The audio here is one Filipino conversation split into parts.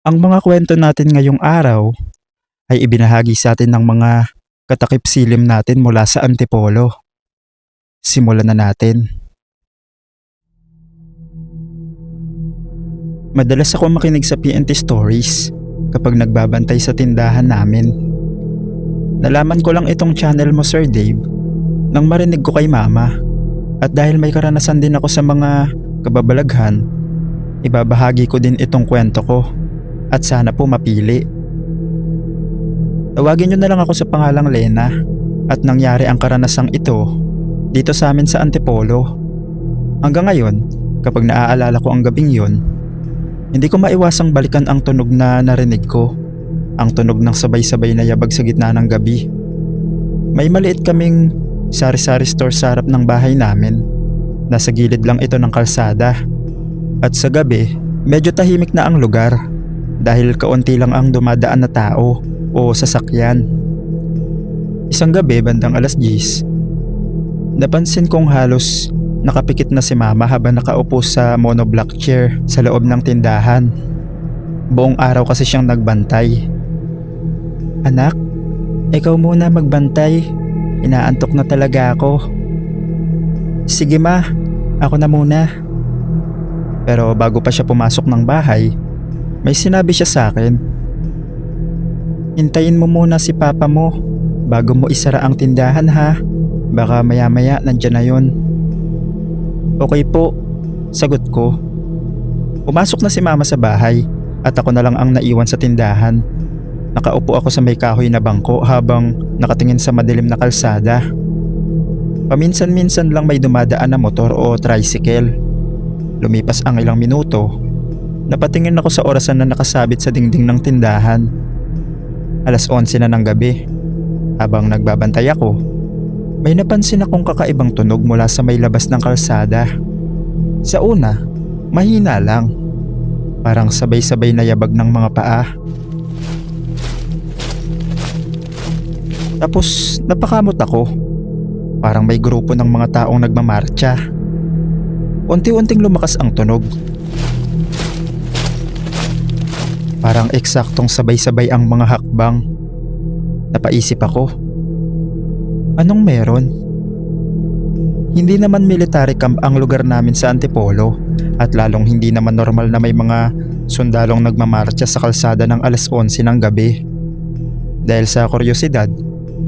Ang mga kwento natin ngayong araw ay ibinahagi sa atin ng mga katakip silim natin mula sa Antipolo. Simulan na natin. Madalas ako makinig sa PNT Stories kapag nagbabantay sa tindahan namin. Nalaman ko lang itong channel mo, Sir Dave, nang marinig ko kay Mama. At dahil may karanasan din ako sa mga kababalaghan, ibabahagi ko din itong kwento ko at sana po mapili. Tawagin niyo na lang ako sa pangalang Lena at nangyari ang karanasang ito dito sa amin sa Antipolo. Hanggang ngayon, kapag naaalala ko ang gabing yun, hindi ko maiwasang balikan ang tunog na narinig ko, ang tunog ng sabay-sabay na yabag sa gitna ng gabi. May maliit kaming sari-sari store sa harap ng bahay namin. Nasa gilid lang ito ng kalsada. At sa gabi, medyo tahimik na ang lugar dahil kaunti lang ang dumadaan na tao o sasakyan. Isang gabi bandang 10:00, napansin kong halos nakapikit na si Mama habang nakaupo sa monoblock chair sa loob ng tindahan. Buong araw kasi siyang nagbantay. "Anak, ikaw muna magbantay. Inaantok na talaga ako." "Sige ma, ako na muna." Pero bago pa siya pumasok ng bahay, may sinabi siya sa akin. "Hintayin mo muna si Papa mo bago mo isara ang tindahan ha. Baka maya-maya nandyan na yun." "Okay po," sagot ko. Pumasok na si Mama sa bahay at ako na lang ang naiwan sa tindahan. Nakaupo ako sa may kahoy na bangko habang nakatingin sa madilim na kalsada. Paminsan-minsan lang may dumadaan na motor o tricycle. Lumipas ang ilang minuto, napatingin ako sa orasan na nakasabit sa dingding ng tindahan. 11:00 na ng gabi. Habang nagbabantay ako, may napansin akong kakaibang tunog mula sa may labas ng kalsada. Sa una, mahina lang. Parang sabay-sabay na yabag ng mga paa. Tapos napakamot ako. Parang may grupo ng mga taong nagmamarcha. Unti-unting lumakas ang tunog. Parang eksaktong sabay-sabay ang mga hakbang. Napaisip ako, anong meron? Hindi naman military camp ang lugar namin sa Antipolo at lalong hindi naman normal na may mga sundalong nagmamarcha sa kalsada ng 11:00 ng gabi. Dahil sa kuryosidad,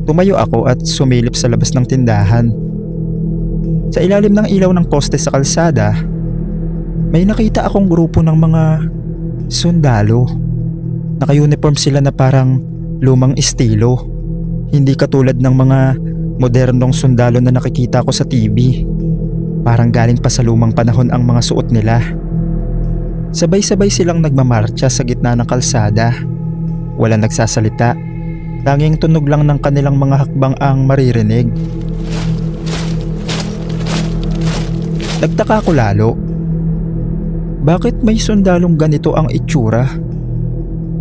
tumayo ako at sumilip sa labas ng tindahan. Sa ilalim ng ilaw ng poste sa kalsada, may nakita akong grupo ng mga sundalo. Naka-uniform sila na parang lumang estilo. Hindi katulad ng mga modernong sundalo na nakikita ko sa TV. Parang galing pa sa lumang panahon ang mga suot nila. Sabay-sabay silang nagmamarcha sa gitna ng kalsada. Walang nagsasalita. Tanging tunog lang ng kanilang mga hakbang ang maririnig. Nagtaka ko lalo. Bakit may sundalong ganito ang itsura?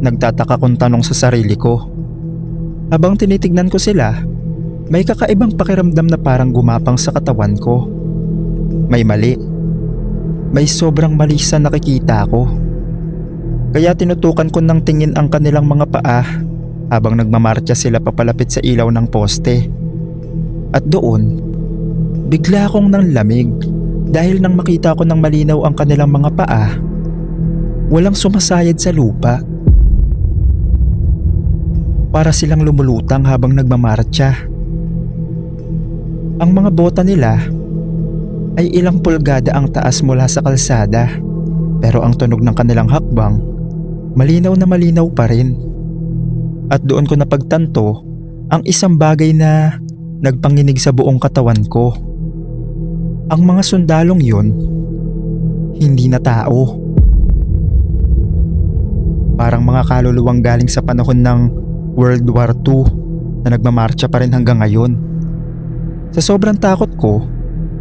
Nagtataka kong tanong sa sarili ko. Habang tinitignan ko sila, may kakaibang pakiramdam na parang gumapang sa katawan ko. May mali. May sobrang mali sa nakikita ko. Kaya tinutukan ko ng tingin ang kanilang mga paa habang nagmamarcha sila papalapit sa ilaw ng poste. At doon, bigla akong nanlamig dahil nang makita ko ng malinaw ang kanilang mga paa, walang sumasayad sa lupa. Para silang lumulutang habang nagmamarcha. Ang mga bota nila ay ilang pulgada ang taas mula sa kalsada, pero ang tunog ng kanilang hakbang malinaw na malinaw pa rin. At doon ko napagtanto ang isang bagay na nagpanginig sa buong katawan ko. Ang mga sundalong yun, hindi na tao. Parang mga kaluluwang galing sa panahon ng World War II na nagmamarcha pa rin hanggang ngayon. Sa sobrang takot ko,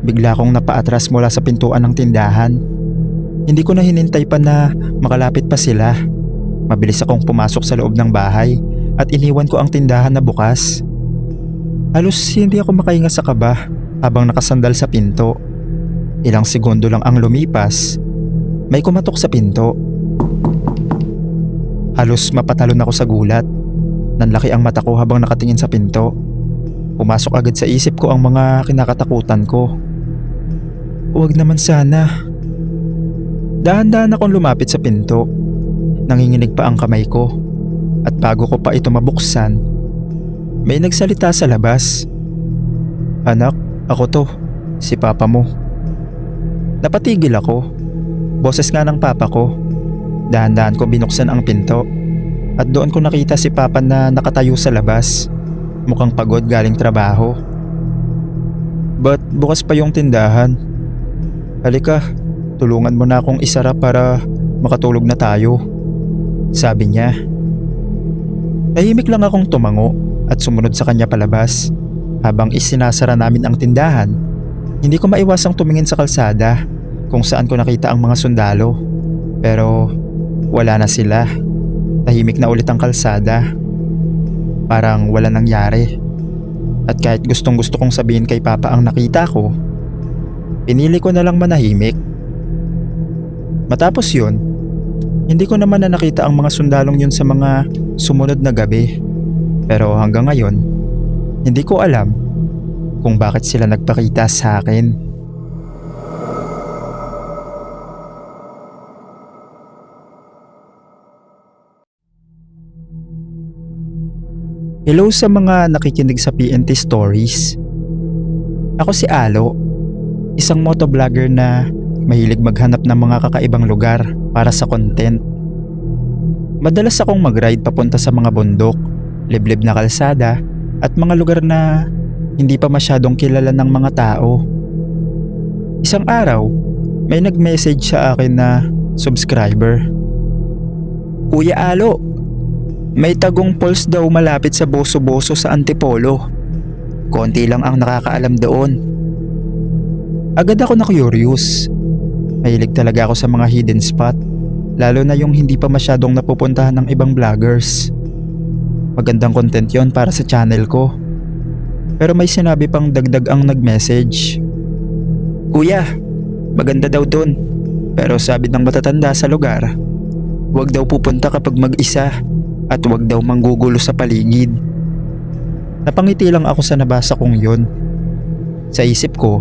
bigla akong napaatras mula sa pintuan ng tindahan. Hindi ko na hinintay pa na makalapit pa sila. Mabilis akong pumasok sa loob ng bahay at iniwan ko ang tindahan na bukas. Halos hindi ako makahinga sa kaba habang nakasandal sa pinto. Ilang segundo lang ang lumipas, may kumatok sa pinto. Halos mapatalon ako sa gulat. Nanlaki ang mata ko habang nakatingin sa pinto. Pumasok agad sa isip ko ang mga kinakatakutan ko. Huwag naman sana. Dahan-dahan akong lumapit sa pinto. Nanginginig pa ang kamay ko. At bago ko pa ito mabuksan, may nagsalita sa labas. Anak, ako to, si papa mo. Napatigil ako. Boses nga ng papa ko. Dahan-dahan ko binuksan ang pinto. At doon ko nakita si papa na nakatayo sa labas. Mukhang pagod galing trabaho. Ba't bukas pa yung tindahan? Halika, tulungan mo na akong isara para makatulog na tayo. Sabi niya. Tahimik lang akong tumango at sumunod sa kanya palabas. Habang isinasara namin ang tindahan, hindi ko maiwasang tumingin sa kalsada kung saan ko nakita ang mga sundalo. Pero wala na sila. Tahimik na ulit ang kalsada. Parang wala nangyari. At kahit gustong gusto kong sabihin kay papa ang nakita ko, pinili ko na lang manahimik. Matapos yun, hindi ko naman na nakita ang mga sundalong yun sa mga sumunod na gabi. Pero hanggang ngayon, hindi ko alam kung bakit sila nagpakita sa akin. Hello sa mga nakikinig sa PNT Stories. Ako si Alo, isang motovlogger na mahilig maghanap ng mga kakaibang lugar para sa content. Madalas akong mag-ride papunta sa mga bundok, liblib na kalsada at mga lugar na hindi pa masyadong kilala ng mga tao. Isang araw, may nag-message sa akin na subscriber. Kuya Alo, may tagong falls daw malapit sa Boso-Boso sa Antipolo. Konti lang ang nakakaalam doon. Agad ako na-curious. Mahilig talaga ako sa mga hidden spot, lalo na yung hindi pa masyadong napupuntahan ng ibang vloggers. Magandang content yon para sa channel ko. Pero may sinabi pang dagdag ang nag-message. Kuya, maganda daw dun. Pero sabi ng matatanda sa lugar, huwag daw pupunta kapag mag-isa at huwag daw manggugulo sa paligid. Napangiti lang ako sa nabasa kong yun. Sa isip ko,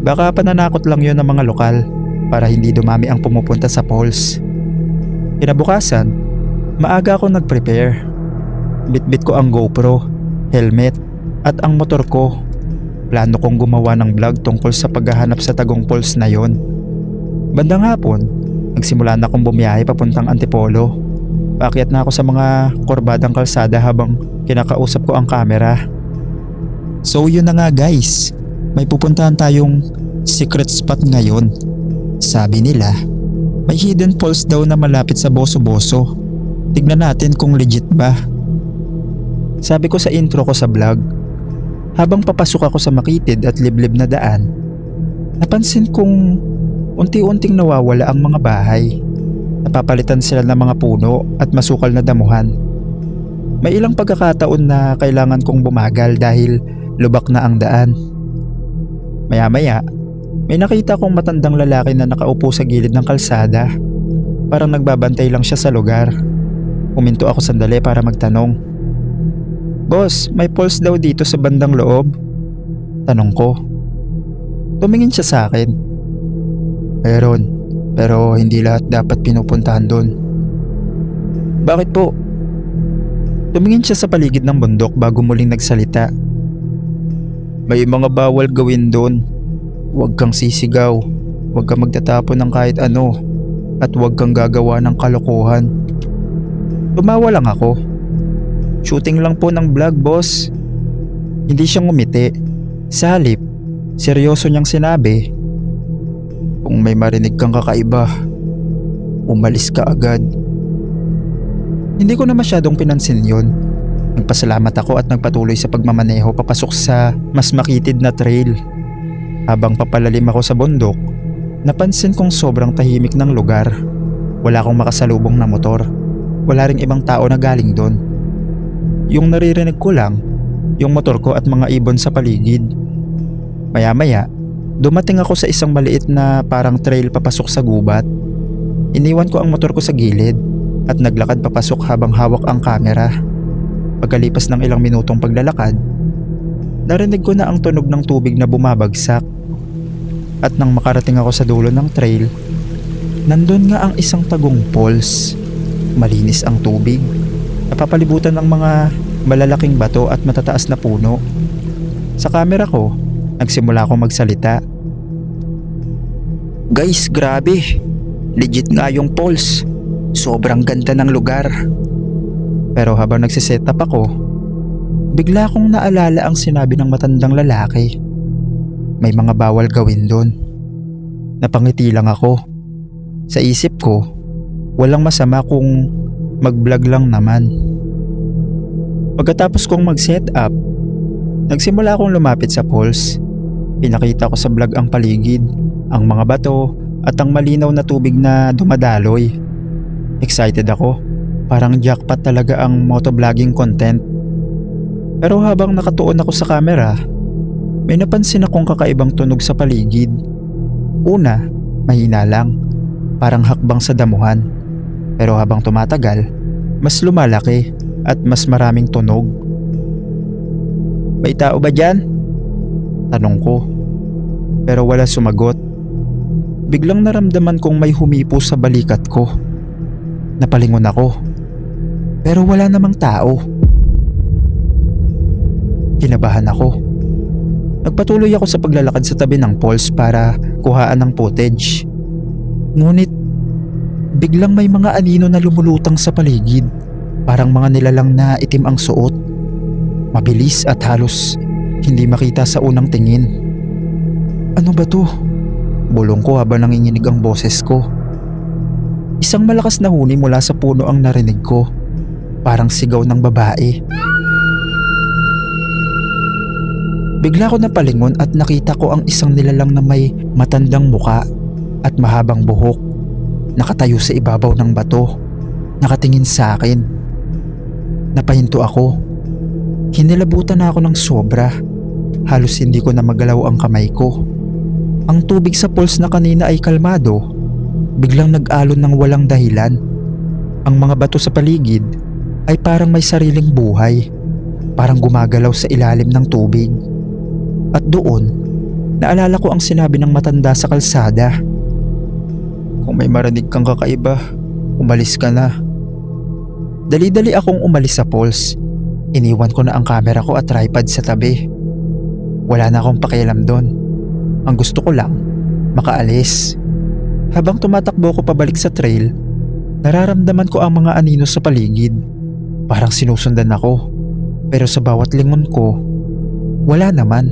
baka pananakot lang yun ng mga lokal para hindi dumami ang pumupunta sa falls. Kinabukasan, maaga ako nag-prepare. Bitbit ko ang GoPro, helmet at ang motor ko. Plano kong gumawa ng vlog tungkol sa paghahanap sa tagong falls na yon. Bandang hapon, nagsimula na akong bumiyahe papuntang Antipolo. Paakyat na ako sa mga kurbadang kalsada habang kinakausap ko ang camera. So yun na nga guys, may pupuntahan tayong secret spot ngayon. Sabi nila, may hidden falls daw na malapit sa Boso-Boso. Tignan natin kung legit ba. Sabi ko sa intro ko sa vlog. Habang papasok ako sa makitid at liblib na daan, napansin kong unti-unting nawawala ang mga bahay. Napapalitan sila ng mga puno at masukal na damuhan. May ilang pagkakataon na kailangan kong bumagal dahil lubak na ang daan. Maya-maya, may nakita kong matandang lalaki na nakaupo sa gilid ng kalsada. Parang nagbabantay lang siya sa lugar. Huminto ako sandali para magtanong. Boss, may falls daw dito sa bandang loob? Tanong ko. Tumingin siya sa akin. Meron, pero hindi lahat dapat pinupuntahan doon. Bakit po? Tumingin siya sa paligid ng bundok bago muling nagsalita. May mga bawal gawin doon. Huwag kang sisigaw, huwag kang magtatapon ng kahit ano, at huwag kang gagawa ng kalokohan. Tumawa lang ako. Shooting lang po ng vlog, boss. Hindi siya ngumiti. Sa halip, seryoso niyang sinabi, kung may marinig kang kakaiba, umalis ka agad. Hindi ko na masyadong pinansin yun. Nagpasalamat ako at nagpatuloy sa pagmamaneho papasok sa mas makitid na trail. Habang papalalim ako sa bundok, napansin kong sobrang tahimik ng lugar. Wala akong makasalubong na motor. Wala ring ibang tao na galing doon. Yung naririnig ko lang, yung motor ko at mga ibon sa paligid. Maya-maya, dumating ako sa isang maliit na parang trail papasok sa gubat. Iniwan ko ang motor ko sa gilid at naglakad papasok habang hawak ang kamera. Pagkalipas ng ilang minutong paglalakad, narinig ko na ang tunog ng tubig na bumabagsak. At nang makarating ako sa dulo ng trail, nandun nga ang isang tagong falls. Malinis ang tubig, napapalibutan ng mga malalaking bato at matataas na puno. Sa kamera ko, nagsimula akong magsalita. "Guys, grabe! Legit nga yung falls. Sobrang ganda ng lugar." Pero habang nagsisetup ako, bigla kong naalala ang sinabi ng matandang lalaki. May mga bawal gawin doon. Napangiti lang ako. Sa isip ko, walang masama kung mag-vlog lang naman. Pagkatapos kong mag-set up, nagsimula akong lumapit sa falls. Pinakita ko sa vlog ang paligid, ang mga bato at ang malinaw na tubig na dumadaloy. Excited ako, parang jackpot talaga ang motovlogging content. Pero habang nakatuon ako sa camera, may napansin akong kakaibang tunog sa paligid. Una, mahina lang, parang hakbang sa damuhan. Pero habang tumatagal, mas lumalaki at mas maraming tunog. "May tao ba dyan?" tanong ko. Pero wala sumagot. Biglang naramdaman kong may humipo sa balikat ko. Napalingon ako, pero wala namang tao. Kinabahan ako. Nagpatuloy ako sa paglalakad sa tabi ng falls para kuhaan ng footage. Ngunit biglang may mga anino na lumulutang sa paligid, parang mga nilalang na itim ang suot. Mabilis at halos hindi makita sa unang tingin. "Ano ba to?" bulong ko habang nanginginig ang boses ko. Isang malakas na huni mula sa puno ang narinig ko, parang sigaw ng babae. Bigla ko napalingon at nakita ko ang isang nilalang na may matandang muka at mahabang buhok. Nakatayo sa ibabaw ng bato, nakatingin sa akin. Napahinto ako. Hinilabutan na ako ng sobra. Halos hindi ko na magalaw ang kamay ko. Ang tubig sa falls na kanina ay kalmado, biglang nag-alon ng walang dahilan. Ang mga bato sa paligid ay parang may sariling buhay, parang gumagalaw sa ilalim ng tubig. At doon, naalala ko ang sinabi ng matanda sa kalsada. "Kung may marinig kang kakaiba, umalis ka na." Dali-dali akong umalis sa falls. Iniwan ko na ang camera ko at tripod sa tabi. Wala na akong pakialam doon. Ang gusto ko lang, makaalis. Habang tumatakbo ko pabalik sa trail, nararamdaman ko ang mga anino sa paligid. Parang sinusundan ako. Pero sa bawat lingon ko, wala naman.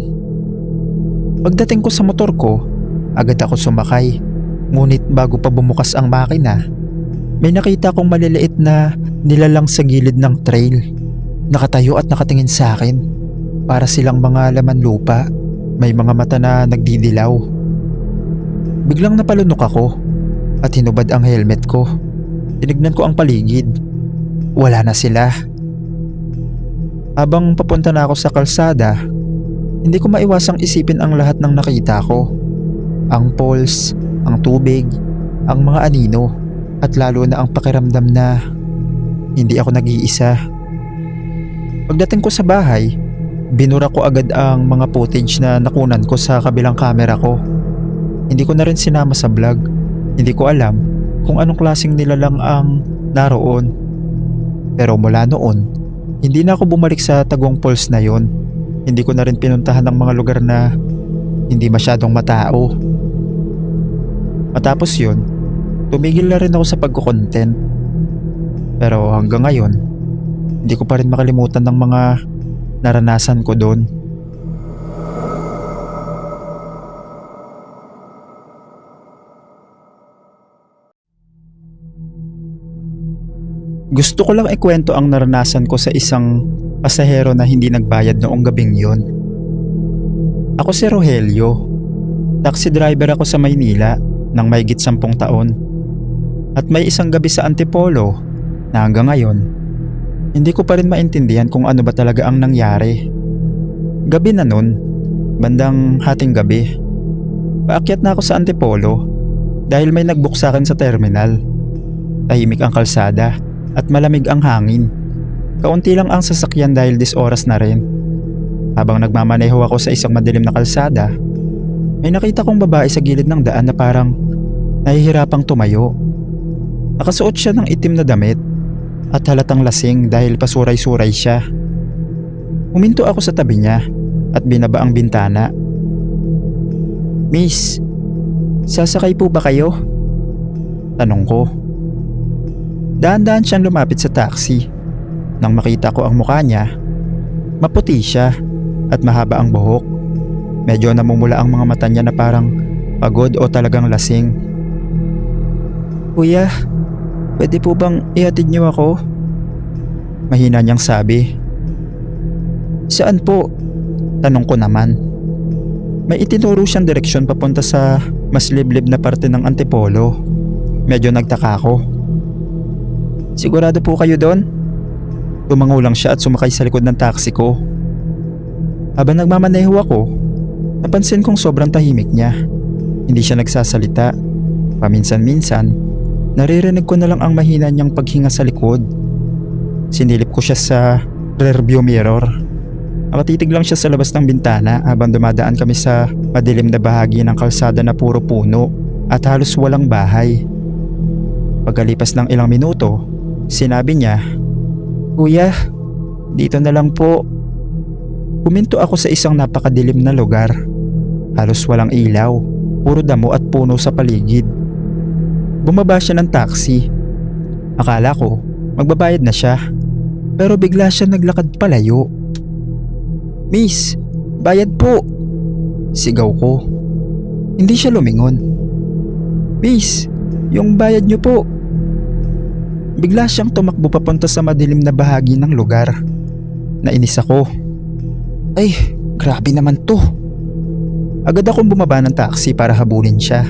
Pagdating ko sa motor ko, agad ako sumakay. Ngunit bago pa bumukas ang makina, may nakita kong maliliit na nilalang sa gilid ng trail. Nakatayo at nakatingin sa akin. Para silang mga laman lupa. May mga mata na nagdidilaw. Biglang napalunok ako at hinubad ang helmet ko. Tinignan ko ang paligid. Wala na sila. Habang papunta na ako sa kalsada, hindi ko maiwasang isipin ang lahat ng nakita ko. Ang falls, ang tubig, ang mga anino, at lalo na ang pakiramdam na hindi ako nag-iisa. Pagdating ko sa bahay, binura ko agad ang mga footage na nakunan ko sa kabilang camera ko. Hindi ko na rin sinama sa vlog. Hindi ko alam kung anong klaseng nilalang ang naroon. Pero mula noon, hindi na ako bumalik sa Tagong Falls na yon. Hindi ko na rin pinuntahan ng mga lugar na hindi masyadong matao. Matapos yun, tumigil na rin ako sa pagko-content. Pero hanggang ngayon, hindi ko pa rin makalimutan ng mga naranasan ko doon. Gusto ko lang ikwento ang naranasan ko sa isang pasahero na hindi nagbayad noong gabing yon. Ako si Rogelio. Taxi driver ako sa Maynila ng mahigit 10 taon. At may isang gabi sa Antipolo na hanggang ngayon, hindi ko pa rin maintindihan kung ano ba talaga ang nangyari. Gabi na nun, bandang hating gabi, paakyat na ako sa Antipolo dahil may nagbook sa akin sa terminal. Tahimik ang kalsada. at malamig ang hangin. Kaunti lang ang sasakyan dahil oras na rin. Habang nagmamaneho ako sa isang madilim na kalsada, may nakita kong babae sa gilid ng daan na parang nahihirapang tumayo. Nakasuot siya ng itim na damit at halatang lasing dahil pasuray-suray siya. Huminto ako sa tabi niya at binaba ang bintana. "Miss, sasakay po ba kayo?" Tanong ko. Dahan-dahan siyang lumapit sa taxi. Nang makita ko ang mukha niya, maputi siya at mahaba ang buhok. Medyo namumula ang mga mata niya na parang pagod o talagang lasing. "Kuya, pwede po bang ihatid niyo ako?" Mahina niyang sabi. "Saan po?" Tanong ko naman. May itinuro siyang direksyon papunta sa mas liblib na parte ng Antipolo. Medyo nagtaka ako. "Sigurado po kayo doon?" Tumango lang siya at sumakay sa likod ng taxi ko. Habang nagmamaneho ako, napansin kong sobrang tahimik niya. Hindi siya nagsasalita. Paminsan-minsan, naririnig ko na lang ang mahina niyang paghinga sa likod. Sinilip ko siya sa rearview mirror. Nakatitig lang siya sa labas ng bintana habang dumadaan kami sa madilim na bahagi ng kalsada na puro puno at halos walang bahay. Pagkalipas ng ilang minuto, sinabi niya, "Kuya, dito na lang po." Huminto ako sa isang napakadilim na lugar. Halos walang ilaw, puro damo at puno sa paligid. Bumaba siya ng taxi. Akala ko magbabayad na siya, pero bigla siya naglakad palayo. "Miss, bayad po!" Sigaw ko. Hindi siya lumingon. "Miss, yung bayad niyo po." Bigla siyang tumakbo papunta sa madilim na bahagi ng lugar. Nainis ako. Ay, grabe naman to. Agad akong bumaba ng taxi para habulin siya.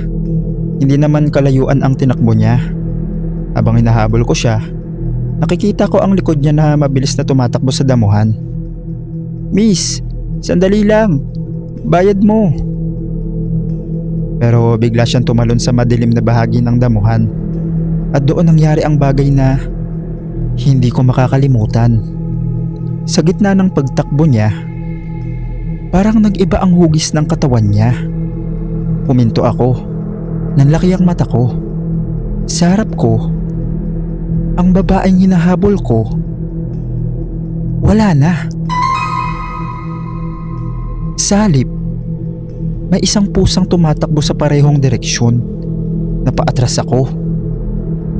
Hindi naman kalayuan ang tinakbo niya. Habang hinahabol ko siya, nakikita ko ang likod niya na mabilis na tumatakbo sa damuhan. "Miss, sandali lang. Bayad mo." Pero bigla siyang tumalon sa madilim na bahagi ng damuhan. At doon nangyari ang bagay na hindi ko makakalimutan. Sa gitna ng pagtakbo niya, parang nag-iba ang hugis ng katawan niya. Huminto ako. Nanlaki ang mata ko. Sa harap ko, ang babaeng hinahabol ko, wala na. Sa halip, may isang pusang tumatakbo sa parehong direksyon. Napaatras ako.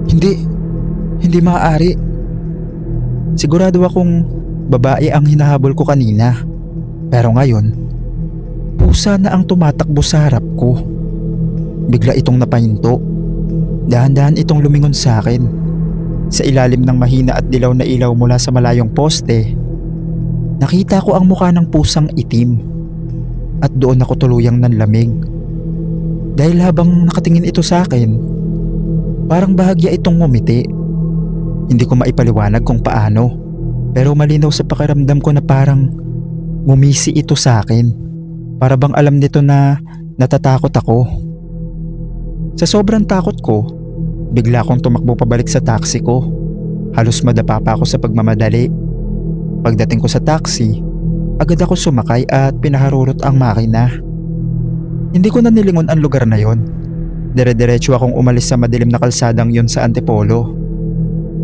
Hindi maaari. Sigurado akong babae ang hinahabol ko kanina. Pero ngayon, pusa na ang tumatakbo sa harap ko. Bigla itong napahinto. Dahan-dahan itong lumingon sa akin. Sa ilalim ng mahina at dilaw na ilaw mula sa malayong poste, nakita ko ang mukha ng pusang itim. At doon ako tuluyang nanlamig. Dahil habang nakatingin ito sa akin, parang bahagya itong ngumiti. Hindi ko maipaliwanag kung paano, pero malinaw sa pakiramdam ko na parang ngumisi ito sa akin. Para bang alam nito na natatakot ako. Sa sobrang takot ko, bigla akong tumakbo pabalik sa taxi ko. Halos madapa pa ako sa pagmamadali. Pagdating ko sa taxi, agad ako sumakay at pinaharurot ang makina. Hindi ko na nilingon ang lugar na yon. Dire-diretso akong umalis sa madilim na kalsadang yon sa Antipolo.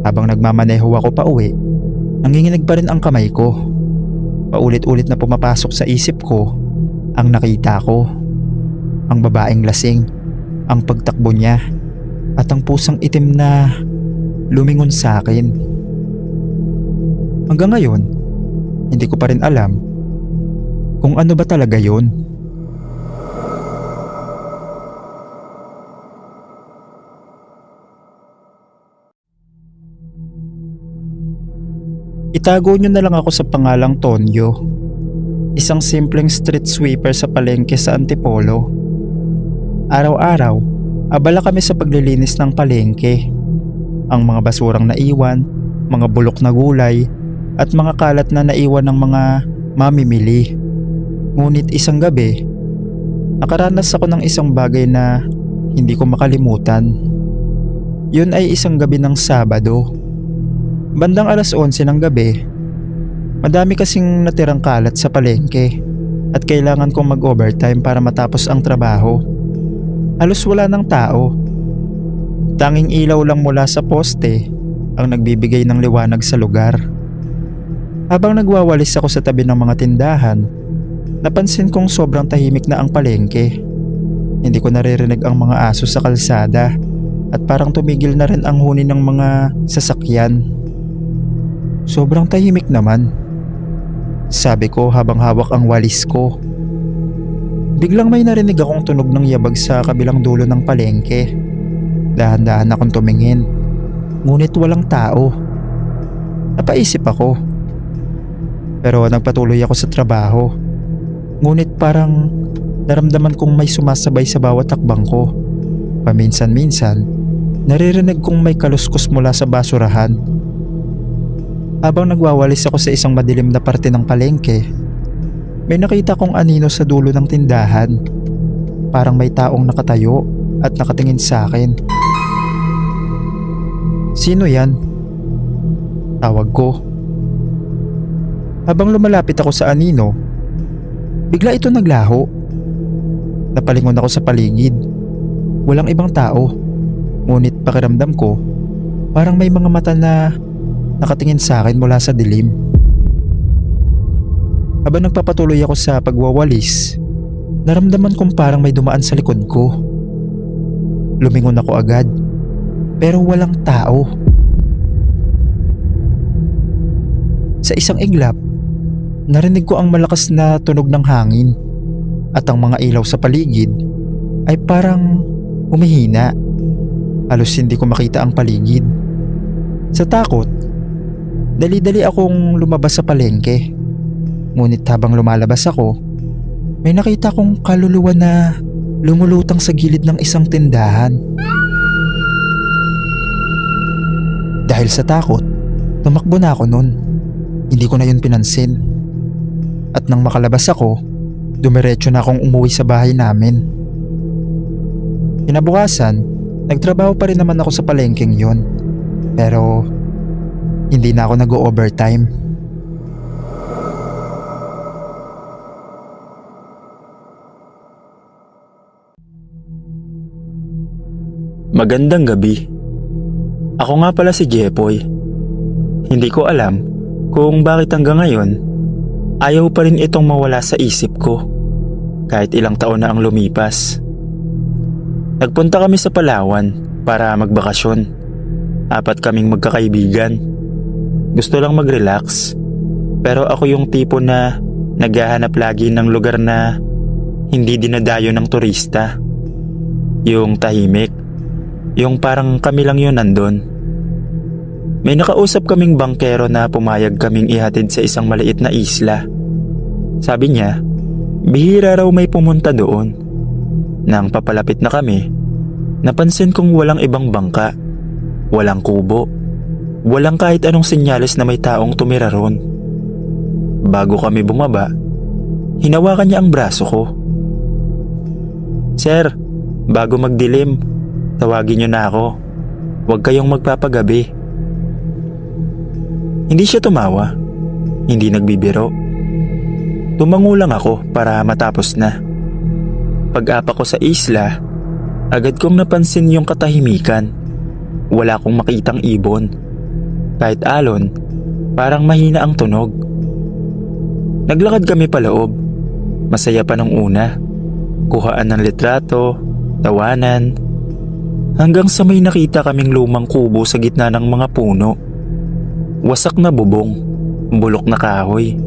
Habang nagmamaneho ako pa uwi, nanginginig pa rin ang kamay ko. Paulit-ulit na pumapasok sa isip ko ang nakita ko. Ang babaeng lasing, ang pagtakbo niya, at ang pusang itim na lumingon sa akin. Hanggang ngayon, hindi ko pa rin alam kung ano ba talaga yon. Itago nyo na lang ako sa pangalang Tonyo. Isang simpleng street sweeper sa palengke sa Antipolo. Araw-araw, abala kami sa paglilinis ng palengke. Ang mga basurang naiwan, mga bulok na gulay, at mga kalat na naiwan ng mga mamimili. Ngunit isang gabi, nakaranas ako ng isang bagay na hindi ko makalimutan. Yun ay isang gabi ng Sabado. Bandang 11:00 ng gabi, madami kasing natirang kalat sa palengke at kailangan kong mag-overtime para matapos ang trabaho. Halos wala ng tao. Tanging ilaw lang mula sa poste ang nagbibigay ng liwanag sa lugar. Habang nagwawalis ako sa tabi ng mga tindahan, napansin kong sobrang tahimik na ang palengke. Hindi ko naririnig ang mga aso sa kalsada at parang tumigil na rin ang huni ng mga sasakyan. Sobrang tahimik naman, sabi ko habang hawak ang walis ko. Biglang may narinig akong tunog ng yabag sa kabilang dulo ng palengke. Dahan-dahan akong tumingin, ngunit walang tao. Napaisip ako. Pero nagpatuloy ako sa trabaho. Ngunit parang naramdaman kong may sumasabay sa bawat takbang ko. Paminsan-minsan, naririnig kong may kaluskos mula sa basurahan. Habang nagwawalis ako sa isang madilim na parte ng palengke, may nakita kong anino sa dulo ng tindahan. Parang may taong nakatayo at nakatingin sa akin. "Sino yan?" tawag ko. Habang lumalapit ako sa anino, bigla ito naglaho. Napalingon ako sa paligid. Walang ibang tao. Ngunit pakiramdam ko, parang may mga mata na nakatingin sa akin mula sa dilim. Habang nagpapatuloy ako sa pagwawalis, naramdaman kong parang may dumaan sa likod ko. Lumingon ako agad, pero walang tao. Sa isang iglap, narinig ko ang malakas na tunog ng hangin at ang mga ilaw sa paligid ay parang humihina. Halos hindi ko makita ang paligid. Sa takot, dali-dali akong lumabas sa palengke. Ngunit habang lumalabas ako, may nakita kong kaluluwa na lumulutang sa gilid ng isang tindahan. Dahil sa takot, tumakbo na ako nun. Hindi ko na yun pinansin. At nang makalabas ako, dumiretso na akong umuwi sa bahay namin. Kinabukasan, nagtrabaho pa rin naman ako sa palengkeng yun. Pero hindi na ako nag-overtime. Magandang gabi. Ako nga pala si Jepoy. Hindi ko alam kung bakit hanggang ngayon ayaw pa rin itong mawala sa isip ko kahit ilang taon na ang lumipas. Nagpunta kami sa Palawan para magbakasyon. 4 kaming magkakaibigan. Gusto lang mag-relax, pero ako yung tipo na naghahanap lagi ng lugar na hindi dinadayo ng turista. Yung tahimik, yung parang kami lang yun nandun. May nakausap kaming bangkero na pumayag kaming ihatid sa isang maliit na isla. Sabi niya, bihira raw may pumunta doon. Nang papalapit na kami, napansin kong walang ibang bangka, walang kubo, walang kahit anong senyales na may taong tumira ron. Bago kami bumaba, hinawakan niya ang braso ko. "Sir, bago magdilim, tawagin niyo na ako. Huwag kayong magpapagabi." Hindi siya tumawa, hindi nagbibiro. Tumango lang ako para matapos na. Pag-apa ko sa isla, agad kong napansin yung katahimikan. Wala akong makitang ibon. Kahit alon, parang mahina ang tunog. Naglakad kami paloob. Masaya pa nung una. Kuhaan ng litrato, tawanan. Hanggang sa may nakita kaming lumang kubo sa gitna ng mga puno. Wasak na bubong, bulok na kahoy.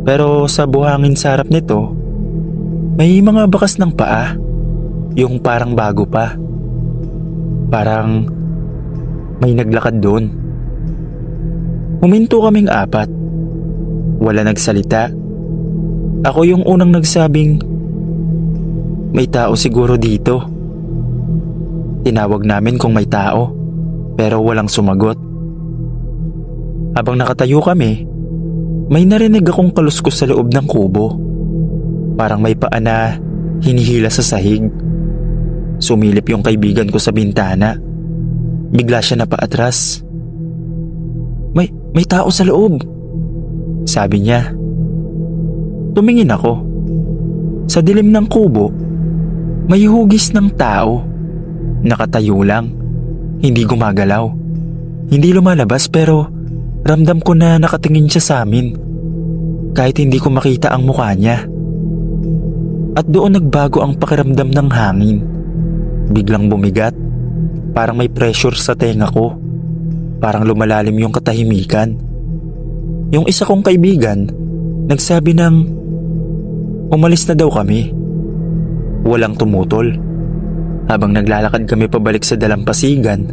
Pero sa buhangin sa harap nito, may mga bakas ng paa. Yung parang bago pa. Parang may naglakad doon. Huminto kaming 4. Wala nagsalita. Ako yung unang nagsabing, may tao siguro dito. Tinawag namin kung may tao, pero walang sumagot. Habang nakatayo kami, may narinig akong kaluskos sa loob ng kubo. Parang may paa na hinihila sa sahig. Sumilip yung kaibigan ko sa bintana. Bigla siya napaatras. May tao sa loob, sabi niya. Tumingin ako. Sa dilim ng kubo, may hugis ng tao. Nakatayo lang, hindi gumagalaw. Hindi lumalabas pero ramdam ko na nakatingin siya sa amin. Kahit hindi ko makita ang mukha niya. At doon nagbago ang pakiramdam ng hangin. Biglang bumigat, parang may pressure sa tenga ko. Parang lumalalim yung katahimikan. Yung isa kong kaibigan, nagsabi ng umalis na daw kami. Walang tumutol. Habang naglalakad kami pabalik sa dalampasigan,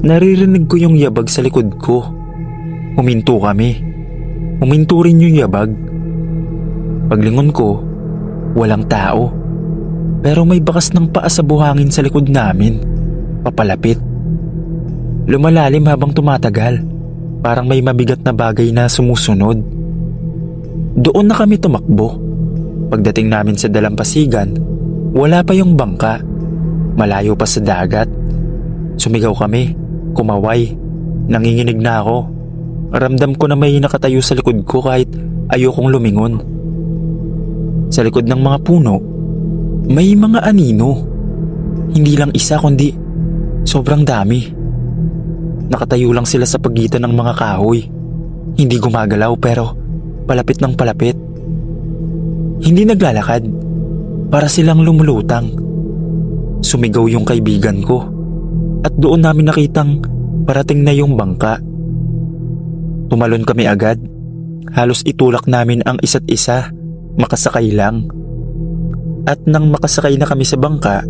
naririnig ko yung yabag sa likod ko. Huminto kami. Huminto rin yung yabag. Paglingon ko, walang tao. Pero may bakas ng paa sa buhangin sa likod namin. Papalapit. Lumalalim habang tumatagal. Parang may mabigat na bagay na sumusunod. Doon na kami tumakbo. Pagdating namin sa dalampasigan, wala pa yung bangka. Malayo pa sa dagat. Sumigaw kami, kumaway. Nanginginig na ako. Ramdam ko na may nakatayo sa likod ko kahit ayokong lumingon. Sa likod ng mga puno, may mga anino. Hindi lang isa kundi sobrang dami. Nakatayo lang sila sa pagitan ng mga kahoy. Hindi gumagalaw pero palapit ng palapit. Hindi naglalakad. Para silang lumulutang. Sumigaw yung kaibigan ko. At doon namin nakitang parating na yung bangka. Tumalon kami agad. Halos itulak namin ang isa't isa. Makasakay lang. At nang makasakay na kami sa bangka,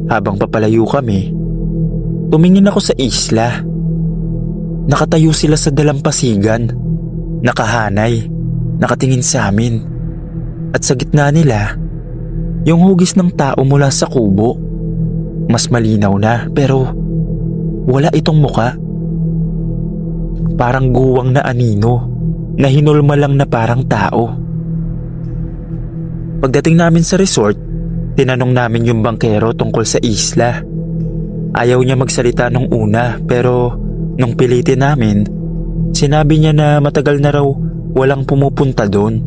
habang papalayo kami, tumingin ako sa isla. Nakatayo sila sa dalampasigan. Nakahanay. Nakatingin sa amin. At sa gitna nila, yung hugis ng tao mula sa kubo. Mas malinaw na pero wala itong muka. Parang guwang na anino na hinulma lang na parang tao. Pagdating namin sa resort, tinanong namin yung bangkero tungkol sa isla. Ayaw niya magsalita nung una pero nung pilitin namin, sinabi niya na matagal na raw walang pumupunta doon.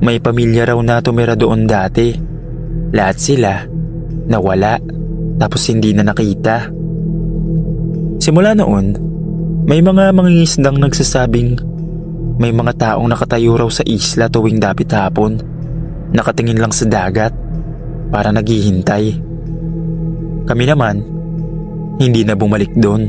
May pamilya raw na tumira doon dati. Lahat sila nawala tapos hindi na nakita. Simula noon, may mga mangingisdang nagsasabing may mga taong nakatayo raw sa isla tuwing dapit hapon. Nakatingin lang sa dagat para naghihintay. Kami naman, hindi na bumalik doon.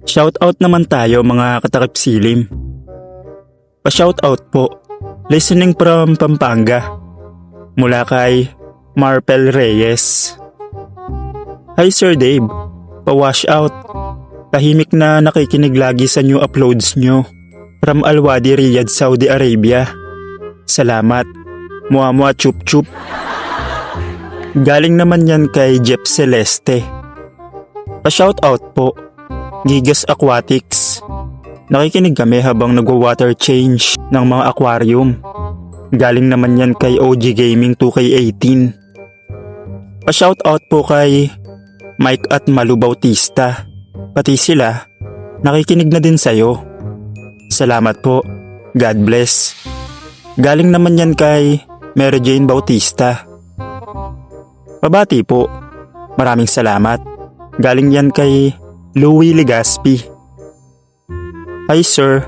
Shoutout naman tayo mga katakip silim. Pa-shoutout po, listening from Pampanga. Mula kay Marpel Reyes. Hi Sir Dave, pa-wash out. Tahimik na nakikinig lagi sa new uploads nyo. From Al-Wadi, Riyadh, Saudi Arabia. Salamat. Mua chup chup. Galing naman yan kay Jeff Celeste. Pa-shoutout po, Gigas Aquatics. Nakikinig kami habang nagwa-water change ng mga aquarium. Galing naman yan kay OG Gaming 2K18. Pa-shoutout po kay Mike at Malu Bautista. Pati sila, nakikinig na din sa'yo. Salamat po. God bless. Galing naman yan kay Mary Jane Bautista. Pabati po. Maraming salamat. Galing yan kay Louie Legaspi. Hi sir,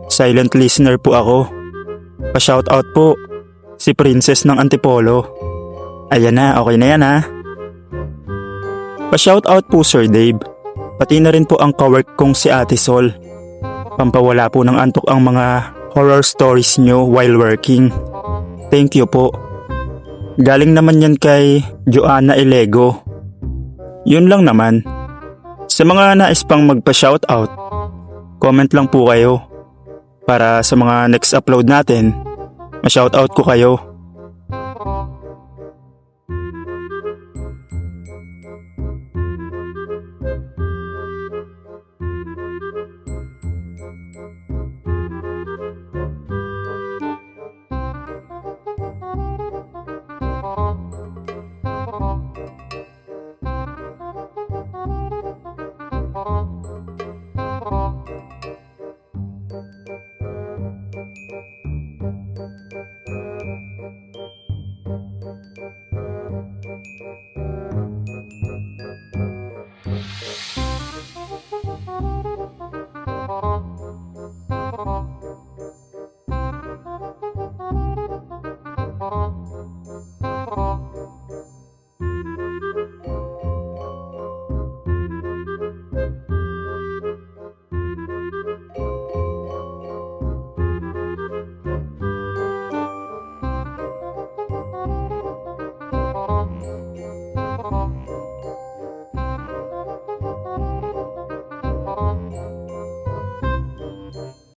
silent listener po ako. Pa-shoutout po, si Princess ng Antipolo. Ayan na, okay na yan ha. Pa-shoutout po Sir Dave. Pati na rin po ang kawork kong si Ate Sol. Pampawala po ng antok ang mga horror stories nyo while working. Thank you po. Galing naman yan kay Joanna Elego. Yun lang naman. Sa mga nais pang magpa-shoutout, comment lang po kayo para sa mga next upload natin, ma-shoutout ko kayo.